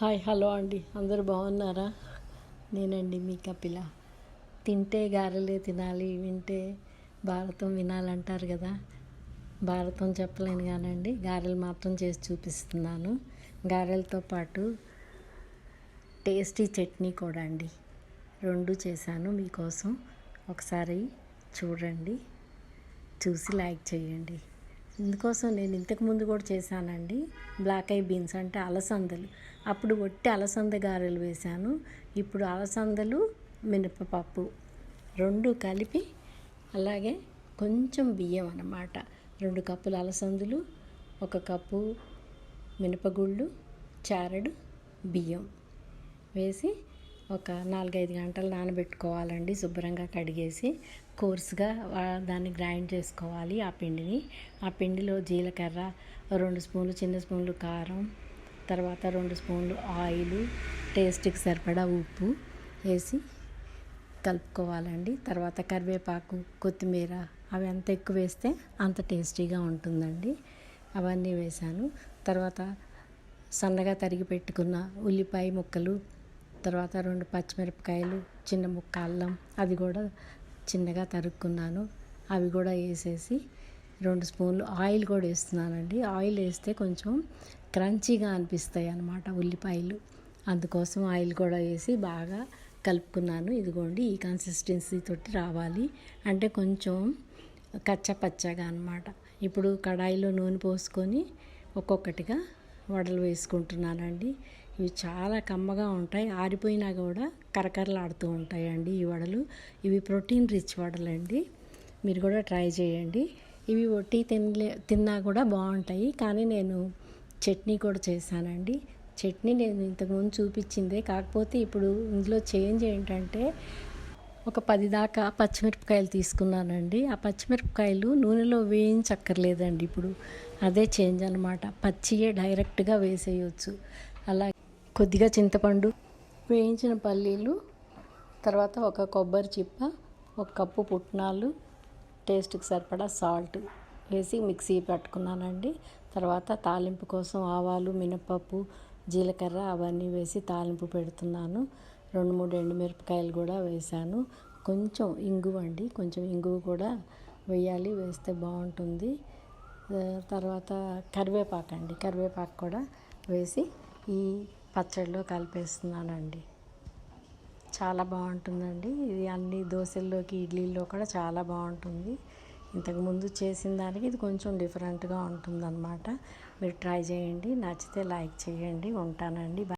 Hi hello అండి, అందరూ బాగున్నారా? నేనండి మీ కపిల. తింటే గారెలే తినాలి, వింటే భారతం వినాలంటారు కదా. భారతం చెప్పలేను కానండి, గారెలు మాత్రం చేసి చూపిస్తున్నాను. గారెలతో పాటు టేస్టీ చట్నీ కూడా అండి, రెండు చేశాను మీకోసం. ఒకసారి చూడండి, చూసి లైక్ చేయండి. ఇందుకోసం నేను ఇంతకుముందు కూడా చేశానండి. బ్లాక్ ఐ బీన్స్ అంటే అలసందలు. అప్పుడు ఒట్టి అలసంద గారెలు వేశాను. ఇప్పుడు అలసందలు మినపపప్పు రెండు కలిపి, అలాగే కొంచెం బియ్యం అన్నమాట. 2 కప్పులు అలసందలు, 1 కప్పు మినపగుళ్ళు, చారెడు బియ్యం వేసి ఒక 4-5 గంటలు నానబెట్టుకోవాలండి. శుభ్రంగా కడిగేసి కోర్సుగా దాన్ని గ్రైండ్ చేసుకోవాలి. ఆ పిండిలో జీలకర్ర, 2 స్పూన్లు చిన్న స్పూన్లు కారం, తర్వాత 2 స్పూన్లు ఆయిల్, టేస్ట్కి సరిపడా ఉప్పు వేసి కలుపుకోవాలండి. తర్వాత కరివేపాకు, కొత్తిమీర అవి ఎంత ఎక్కువ వేస్తే అంత టేస్టీగా ఉంటుందండి. అవన్నీ వేసాను. తర్వాత సన్నగా తరిగి పెట్టుకున్న ఉల్లిపాయ ముక్కలు, తర్వాత 2 పచ్చిమిరపకాయలు, చిన్న ముక్క అల్లం అది కూడా చిన్నగా తరుక్కున్నాను. అవి కూడా వేసేసి 2 స్పూన్లు ఆయిల్ కూడా వేస్తున్నానండి. ఆయిల్ వేస్తే కొంచెం క్రంచీగా అనిపిస్తాయి అన్నమాట ఉల్లిపాయలు. అందుకోసం ఆయిల్ కూడా వేసి బాగా కలుపుకున్నాను. ఇదిగోండి, ఈ కన్సిస్టెన్సీ తోటి రావాలి, అంటే కొంచెం కచ్చపచ్చగా అన్నమాట. ఇప్పుడు కడాయిలో నూనె పోసుకొని ఒక్కొక్కటిగా వడలు వేసుకుంటున్నానండి. ఇవి చాలా కమ్మగా ఉంటాయి, ఆరిపోయినా కూడా కరకరలాడుతూ ఉంటాయండి ఈ వడలు. ఇవి ప్రోటీన్ రిచ్ వడలండి, మీరు కూడా ట్రై చేయండి. ఇవి ఒట్టి తిన్నా కూడా బాగుంటాయి, కానీ నేను చట్నీ కూడా చేశానండి. చట్నీ నేను ఇంతకుముందు చూపించిందే, కాకపోతే ఇప్పుడు ఇందులో చేంజ్ ఏంటంటే ఒక 10 దాకా పచ్చిమిరపకాయలు తీసుకున్నానండి. ఆ పచ్చిమిరపకాయలు నూనెలో వేయించక్కర్లేదండి. ఇప్పుడు అదే చేంజ్ అనమాట, పచ్చియే డైరెక్ట్గా వేసేయచ్చు. అలా కొద్దిగా చింతపండు, వేయించిన పల్లీలు, తర్వాత ఒక కొబ్బరి చిప్ప, 1 కప్పు పుట్నాలు, టేస్ట్కి సరిపడా సాల్ట్ వేసి మిక్సీ పట్టుకున్నానండి. తర్వాత తాలింపు కోసం ఆవాలు, మినపప్పు, జీలకర్ర అవన్నీ వేసి తాలింపు పెడుతున్నాను. 2-3 ఎండుమిరపకాయలు కూడా వేసాను. కొంచెం ఇంగువ అండి, కొంచెం ఇంగువ కూడా వేయాలి, వేస్తే బాగుంటుంది. తర్వాత కరివేపాకు కూడా వేసి ఈ పచ్చడిలో కలిపేస్తున్నానండి. చాలా బాగుంటుందండి ఇది. అన్ని దోశల్లోకి, ఇడ్లీల్లో కూడా చాలా బాగుంటుంది. ఇంతకుముందు చేసిన దానికి ఇది కొంచెం డిఫరెంట్గా ఉంటుందన్నమాట. మీరు ట్రై చేయండి, నచ్చితే లైక్ చేయండి. ఉంటానండి.